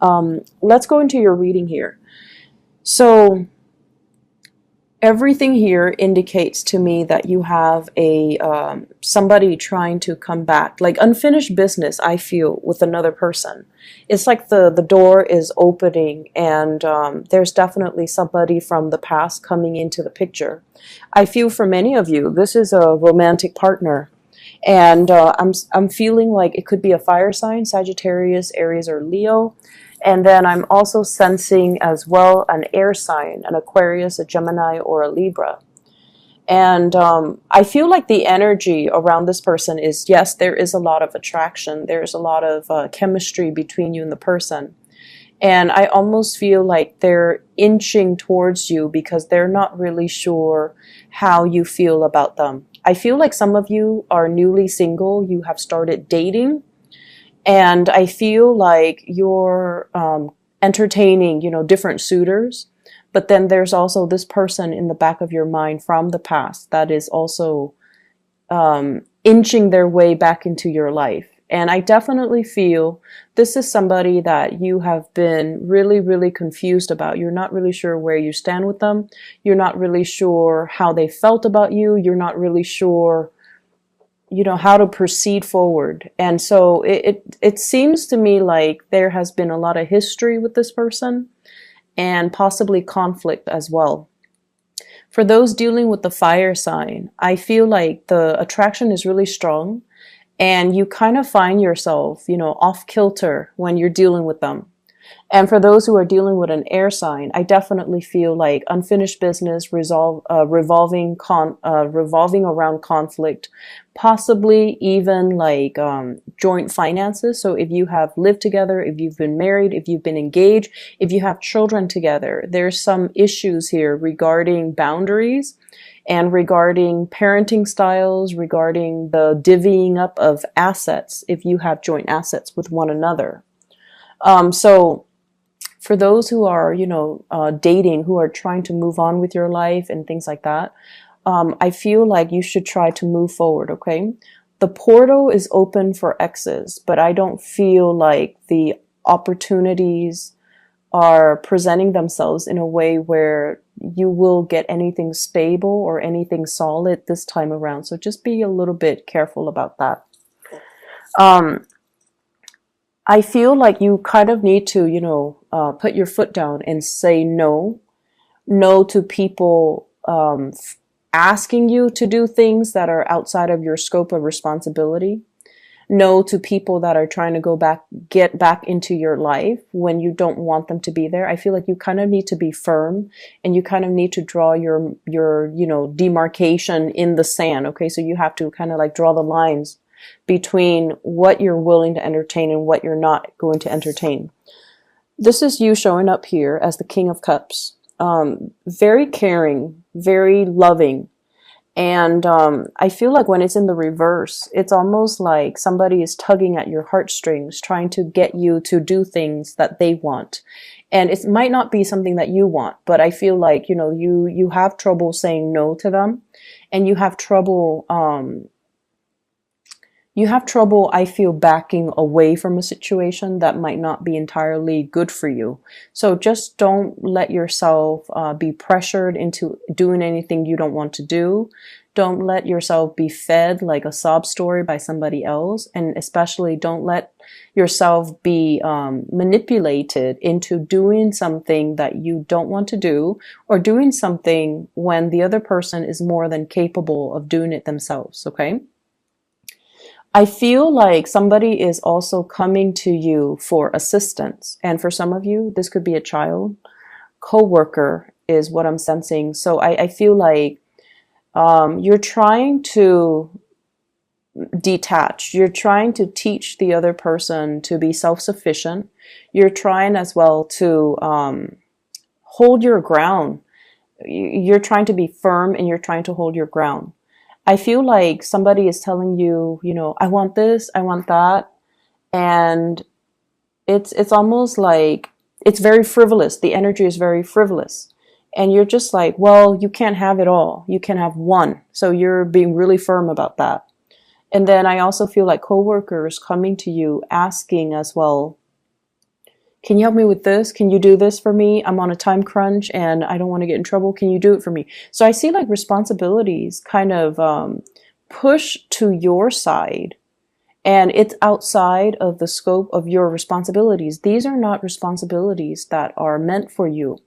Let's go into your reading here. So everything here indicates to me that you have a somebody trying to come back, like unfinished business. I feel with another person, it's like the door is opening, and there's definitely somebody from the past coming into the picture. I feel for many of you, this is a romantic partner, and I'm feeling like it could be a fire sign, Sagittarius, Aries, or Leo. And then I'm also sensing as well an air sign, an Aquarius, a Gemini, or a Libra. And I feel like the energy around this person is, yes, there is a lot of attraction. There's a lot of chemistry between you and the person. And I almost feel like they're inching towards you because they're not really sure how you feel about them. I feel like some of you are newly single. You have started dating. And I feel like you're entertaining, different suitors. But then there's also this person in the back of your mind from the past that is also inching their way back into your life. And I definitely feel this is somebody that you have been really, really confused about. You're not really sure where you stand with them. You're not really sure how they felt about you. You're not really sure how to proceed forward. And so it seems to me like there has been a lot of history with this person and possibly conflict as well. For those dealing with the fire sign, I feel like the attraction is really strong and you kind of find yourself, off kilter when you're dealing with them. And for those who are dealing with an air sign, I definitely feel like unfinished business revolving around conflict, possibly even like joint finances. So if you have lived together, if you've been married, if you've been engaged, if you have children together, there's some issues here regarding boundaries and regarding parenting styles, regarding the divvying up of assets if you have joint assets with one another. So for those who are, dating, who are trying to move on with your life and things like that, I feel like you should try to move forward, okay? The portal is open for exes, but I don't feel like the opportunities are presenting themselves in a way where you will get anything stable or anything solid this time around. So just be a little bit careful about that. I feel like you kind of need to, put your foot down and say no to people asking you to do things that are outside of your scope of responsibility. No to people that are trying to get back into your life when you don't want them to be there. I feel like you kind of need to be firm and you kind of need to draw your demarcation in the sand. Okay. So you have to kind of like draw the lines between what you're willing to entertain and what you're not going to entertain. This is you showing up here as the King of Cups. Very caring, very loving. And I feel like when it's in the reverse, it's almost like somebody is tugging at your heartstrings, trying to get you to do things that they want. And it might not be something that you want, but I feel like, you have trouble saying no to them, and you have trouble, I feel, backing away from a situation that might not be entirely good for you. So just don't let yourself be pressured into doing anything you don't want to do. Don't let yourself be fed like a sob story by somebody else. And especially don't let yourself be manipulated into doing something that you don't want to do, or doing something when the other person is more than capable of doing it themselves, okay? I feel like somebody is also coming to you for assistance. And for some of you, this could be a child, co-worker is what I'm sensing. So I feel like you're trying to detach. You're trying to teach the other person to be self-sufficient. You're trying as well to hold your ground. You're trying to be firm and you're trying to hold your ground. I feel like somebody is telling you, I want this, I want that. And it's almost like it's very frivolous. The energy is very frivolous. And you're just like, well, you can't have it all. You can have one. So you're being really firm about that. And then I also feel like coworkers coming to you asking as well, Can you help me with this? Can you do this for me? I'm on a time crunch and I don't want to get in trouble. Can you do it for me? So I see like responsibilities kind of push to your side, and it's outside of the scope of your responsibilities. These are not responsibilities that are meant for you.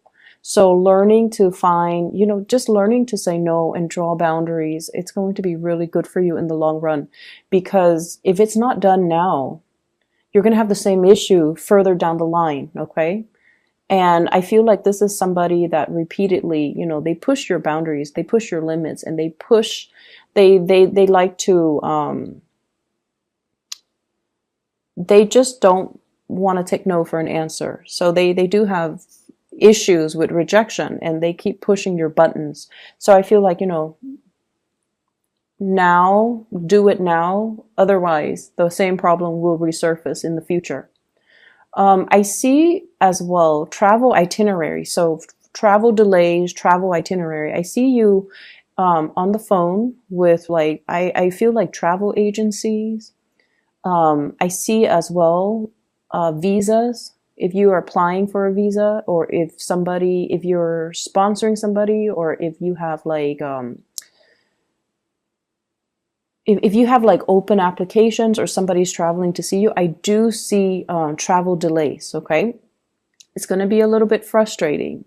So learning to find, just learning to say no and draw boundaries, it's going to be really good for you in the long run. Because if it's not done now, you're going to have the same issue further down the line, okay? And I feel like this is somebody that repeatedly, they push your boundaries, they push your limits, and they like to, they just don't want to take no for an answer. So they do have issues with rejection, and they keep pushing your buttons. So I feel like, now, do it now. Otherwise, the same problem will resurface in the future. I see as well travel itinerary. So travel delays, travel itinerary. I see you on the phone with like, I feel like travel agencies. I see as well visas. If you are applying for a visa, or if you're sponsoring somebody, or if you have like, if you have like open applications or somebody's traveling to see you, I do see travel delays, okay? It's going to be a little bit frustrating.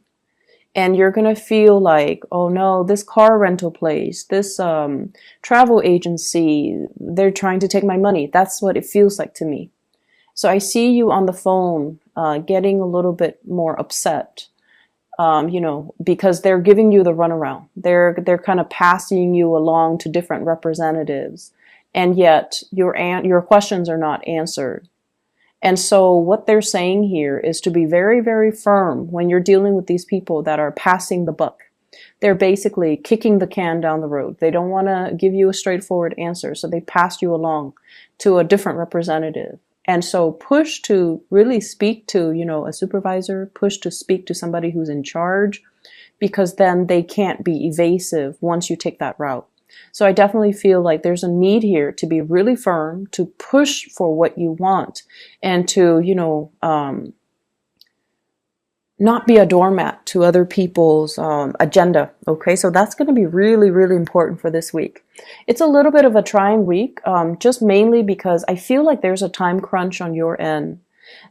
And you're going to feel like, oh no, this car rental place, this travel agency, they're trying to take my money. That's what it feels like to me. So I see you on the phone getting a little bit more upset. Because they're giving you the runaround. They're kind of passing you along to different representatives, and yet your questions are not answered. And so what they're saying here is to be very, very firm when you're dealing with these people that are passing the buck. They're basically kicking the can down the road. They don't want to give you a straightforward answer, so they pass you along to a different representative. And so push to really speak to, a supervisor, push to speak to somebody who's in charge, because then they can't be evasive once you take that route. So I definitely feel like there's a need here to be really firm, to push for what you want, and to, not be a doormat to other people's agenda. Okay, so that's going to be really, really important for this week. It's a little bit of a trying week, just mainly because I feel like there's a time crunch on your end.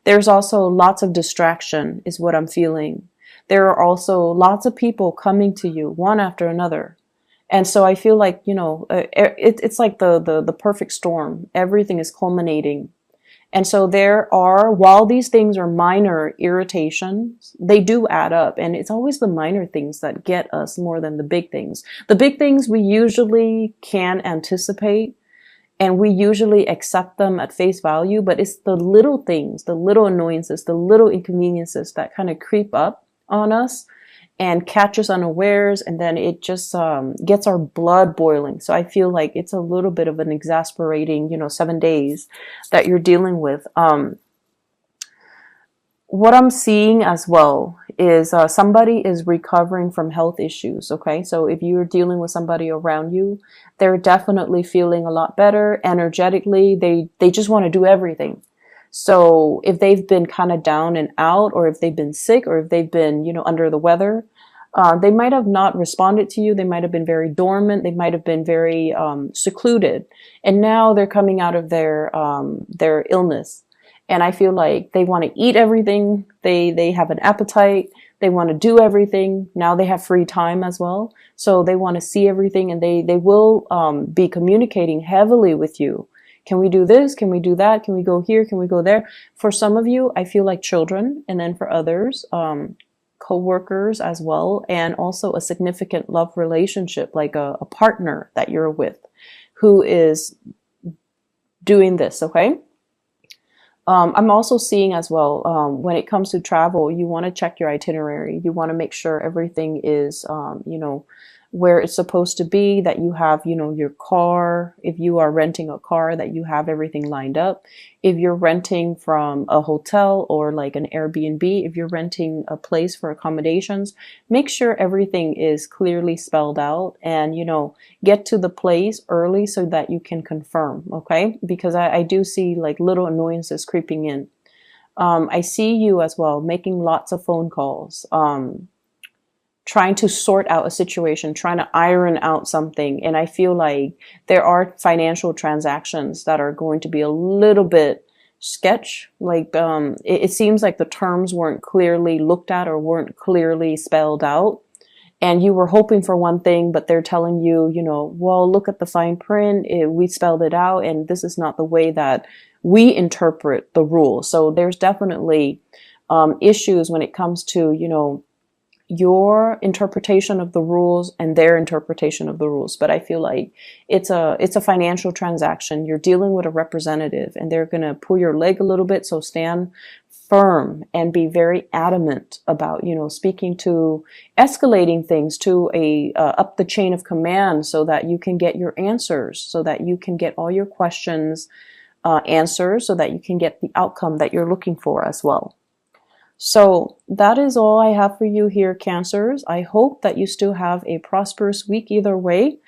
There's also lots of distraction is what I'm feeling. There are also lots of people coming to you one after another. And so I feel like, it's like the perfect storm. Everything is culminating. And so while these things are minor irritations, they do add up. And it's always the minor things that get us more than the big things. The big things we usually can anticipate, and we usually accept them at face value, but it's the little things, the little annoyances, the little inconveniences that kind of creep up on us and catch us unawares, and then it just gets our blood boiling. So I feel like it's a little bit of an exasperating, 7 days that you're dealing with. What I'm seeing as well is somebody is recovering from health issues, okay? So if you're dealing with somebody around you, they're definitely feeling a lot better energetically. They just want to do everything. So if they've been kind of down and out, or if they've been sick, or if they've been, under the weather, they might have not responded to you. They might have been very dormant. They might have been very secluded. And now they're coming out of their illness. And I feel like they want to eat everything. They have an appetite. They want to do everything. Now they have free time as well. So they want to see everything, and they will be communicating heavily with you. Can we do this? Can we do that? Can we go here? Can we go there? For some of you, I feel like children. And then for others, co-workers as well. And also a significant love relationship, like a partner that you're with who is doing this, okay? I'm also seeing as well, when it comes to travel, you want to check your itinerary. You want to make sure everything is, where it's supposed to be, that you have, your car. If you are renting a car, that you have everything lined up. If you're renting from a hotel or like an Airbnb, if you're renting a place for accommodations, make sure everything is clearly spelled out, and, get to the place early so that you can confirm, okay? Because I do see like little annoyances creeping in. I see you as well making lots of phone calls, trying to sort out a situation, trying to iron out something. And I feel like there are financial transactions that are going to be a little bit sketch. Like, it seems like the terms weren't clearly looked at or weren't clearly spelled out. And you were hoping for one thing, but they're telling you, you know, well, look at the fine print. We spelled it out, and this is not the way that we interpret the rules. So there's definitely issues when it comes to, you know, your interpretation of the rules and their interpretation of the rules. But I feel like it's a financial transaction. You're dealing with a representative, and they're going to pull your leg a little bit. So stand firm and be very adamant about, you know, speaking to, escalating things to a up the chain of command, so that you can get your answers, so that you can get all your questions answered, so that you can get the outcome that you're looking for as well. So that is all I have for you here, Cancers. I hope that you still have a prosperous week either way.